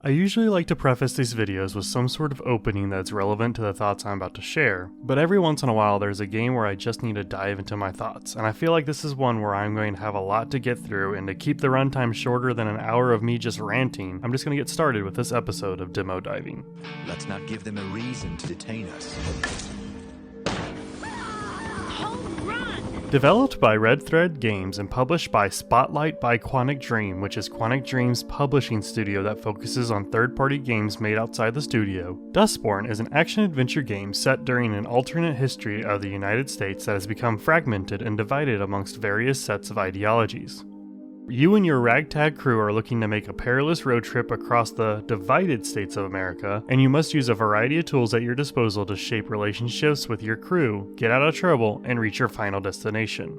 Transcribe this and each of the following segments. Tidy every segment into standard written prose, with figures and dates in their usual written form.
I usually like to preface these videos with some sort of opening that's relevant to the thoughts I'm about to share, but every once in a while there's a game where I just need to dive into my thoughts, and I feel like this is one where I'm going to have a lot to get through, and to keep the runtime shorter than an hour of me just ranting, I'm just going to get started with this episode of Demo Diving. Let's not give them a reason to detain us. Developed by Red Thread Games and published by Spotlight by Quantic Dream, which is Quantic Dream's publishing studio that focuses on third-party games made outside the studio, Dustborn is an action-adventure game set during an alternate history of the United States that has become fragmented and divided amongst various sets of ideologies. You and your ragtag crew are looking to make a perilous road trip across the divided states of America, and you must use a variety of tools at your disposal to shape relationships with your crew, get out of trouble, and reach your final destination.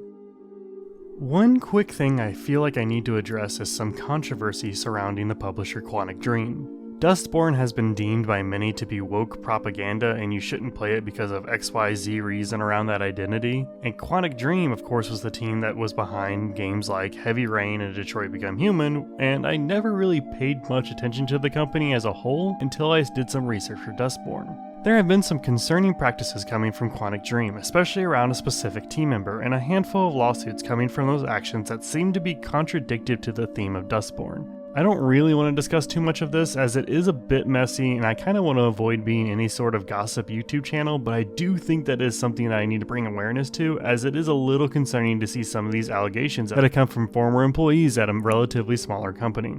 One quick thing I feel like I need to address is some controversy surrounding the publisher Quantic Dream. Dustborn has been deemed by many to be woke propaganda and you shouldn't play it because of XYZ reason around that identity. And Quantic Dream, of course, was the team that was behind games like Heavy Rain and Detroit Become Human, and I never really paid much attention to the company as a whole until I did some research for Dustborn. There have been some concerning practices coming from Quantic Dream, especially around a specific team member, and a handful of lawsuits coming from those actions that seem to be contradictory to the theme of Dustborn. I don't really want to discuss too much of this as it is a bit messy and I kind of want to avoid being any sort of gossip YouTube channel, but I do think that is something that I need to bring awareness to, as it is a little concerning to see some of these allegations that have come from former employees at a relatively smaller company.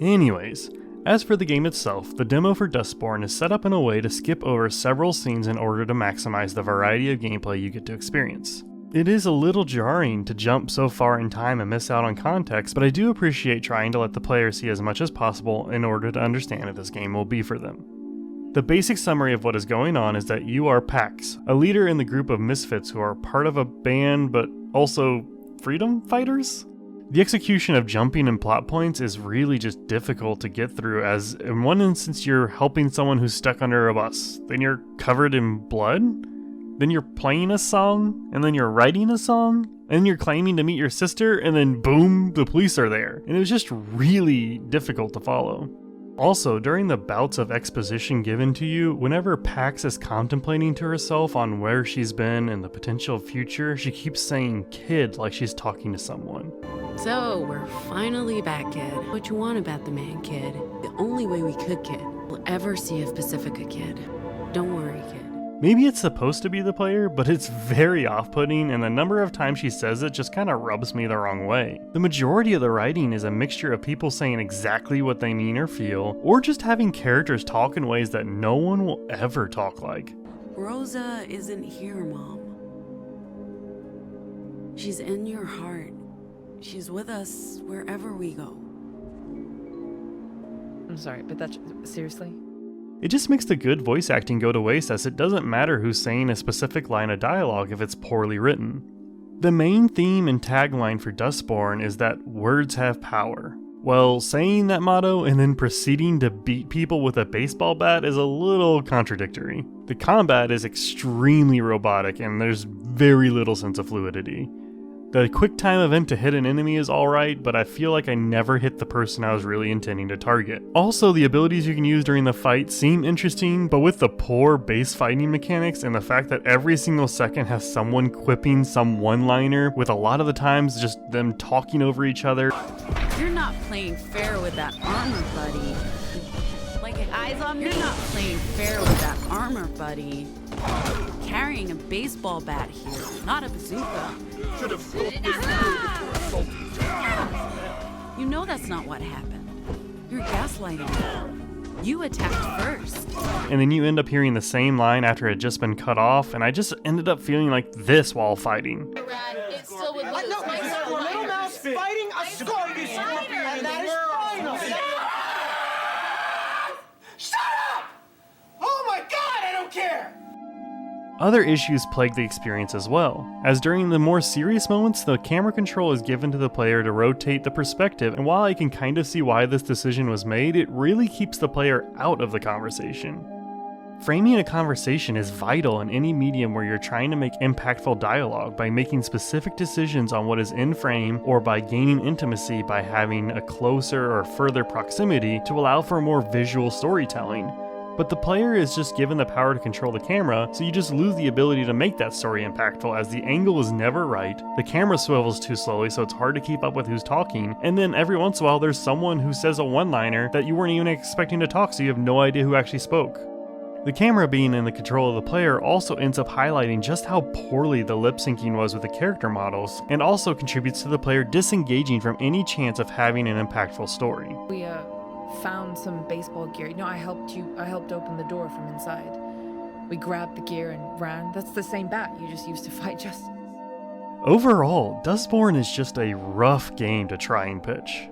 Anyways, as for the game itself, the demo for Dustborn is set up in a way to skip over several scenes in order to maximize the variety of gameplay you get to experience. It is a little jarring to jump so far in time and miss out on context, but I do appreciate trying to let the player see as much as possible in order to understand if this game will be for them. The basic summary of what is going on is that you are Pax, a leader in the group of misfits who are part of a band but also freedom fighters? The execution of jumping and plot points is really just difficult to get through, as in one instance you're helping someone who's stuck under a bus, then you're covered in blood? Then you're playing a song, and then you're writing a song, and then you're claiming to meet your sister, and then boom, the police are there. And it was just really difficult to follow. Also, during the bouts of exposition given to you, whenever Pax is contemplating to herself on where she's been and the potential future, she keeps saying kid like she's talking to someone. So, we're finally back, kid. What you want about the man, kid? The only way we could, kid, will ever see of Pacifica, kid. Don't worry, kid. Maybe it's supposed to be the player, but it's very off-putting, and the number of times she says it just kind of rubs me the wrong way. The majority of the writing is a mixture of people saying exactly what they mean or feel, or just having characters talk in ways that no one will ever talk like. Rosa isn't here, Mom. She's in your heart. She's with us wherever we go. I'm sorry, but that's seriously? It just makes the good voice acting go to waste, as it doesn't matter who's saying a specific line of dialogue if it's poorly written. The main theme and tagline for Dustborn is that words have power. Well, saying that motto and then proceeding to beat people with a baseball bat is a little contradictory. The combat is extremely robotic and there's very little sense of fluidity. The quick time event to hit an enemy is alright, but I feel like I never hit the person I was really intending to target. Also, the abilities you can use during the fight seem interesting, but with the poor base fighting mechanics and the fact that every single second has someone quipping some one-liner, with a lot of the times just them talking over each other. You're not playing fair with that armor, buddy. Eyes on me. You're not playing fair with that armor, buddy. Carrying a baseball bat here, not a bazooka. Should have You know that's not what happened. You're gaslighting me. You attacked first. And then you end up hearing the same line after it had just been cut off, and I just ended up feeling like this while fighting. It still would lose. Little mouse fighting a scorpion, and that is final. Shut up! Oh my God, I don't care! Other issues plague the experience as well, as during the more serious moments, the camera control is given to the player to rotate the perspective, and while I can kind of see why this decision was made, it really keeps the player out of the conversation. Framing a conversation is vital in any medium where you're trying to make impactful dialogue by making specific decisions on what is in frame, or by gaining intimacy by having a closer or further proximity to allow for more visual storytelling. But the player is just given the power to control the camera, so you just lose the ability to make that story impactful as the angle is never right, the camera swivels too slowly so it's hard to keep up with who's talking, and then every once in a while there's someone who says a one-liner that you weren't even expecting to talk, so you have no idea who actually spoke. The camera being in the control of the player also ends up highlighting just how poorly the lip syncing was with the character models, and also contributes to the player disengaging from any chance of having an impactful story. We found some baseball gear. You know, I helped open the door from inside. We grabbed the gear and ran. That's the same bat you just used to fight Justin. Overall, Dustborn is just a rough game to try and pitch.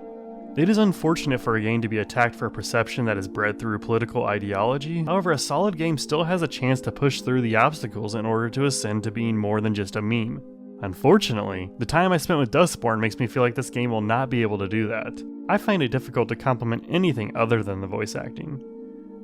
It is unfortunate for a game to be attacked for a perception that is bred through political ideology. However, a solid game still has a chance to push through the obstacles in order to ascend to being more than just a meme. Unfortunately, the time I spent with Dustborn makes me feel like this game will not be able to do that. I find it difficult to compliment anything other than the voice acting.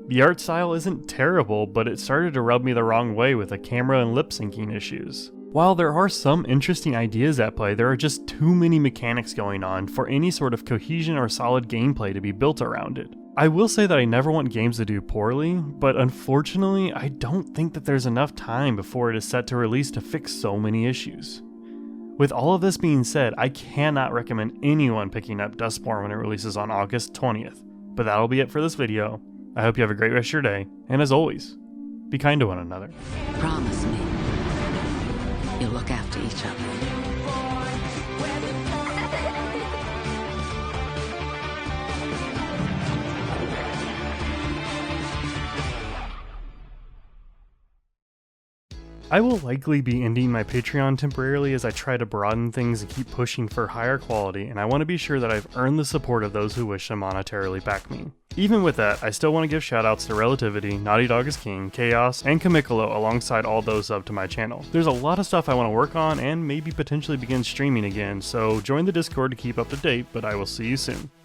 The art style isn't terrible, but it started to rub me the wrong way with the camera and lip syncing issues. While there are some interesting ideas at play, there are just too many mechanics going on for any sort of cohesion or solid gameplay to be built around it. I will say that I never want games to do poorly, but unfortunately, I don't think that there's enough time before it is set to release to fix so many issues. With all of this being said, I cannot recommend anyone picking up Dustborn when it releases on August 20th. But that'll be it for this video. I hope you have a great rest of your day, and as always, be kind to one another. Promise me you'll look after each other. I will likely be ending my Patreon temporarily as I try to broaden things and keep pushing for higher quality, and I want to be sure that I've earned the support of those who wish to monetarily back me. Even with that, I still want to give shoutouts to Relativity, Naughty Dog is King, Chaos, and Kamikolo alongside all those sub to my channel. There's a lot of stuff I want to work on and maybe potentially begin streaming again, so join the Discord to keep up to date, but I will see you soon.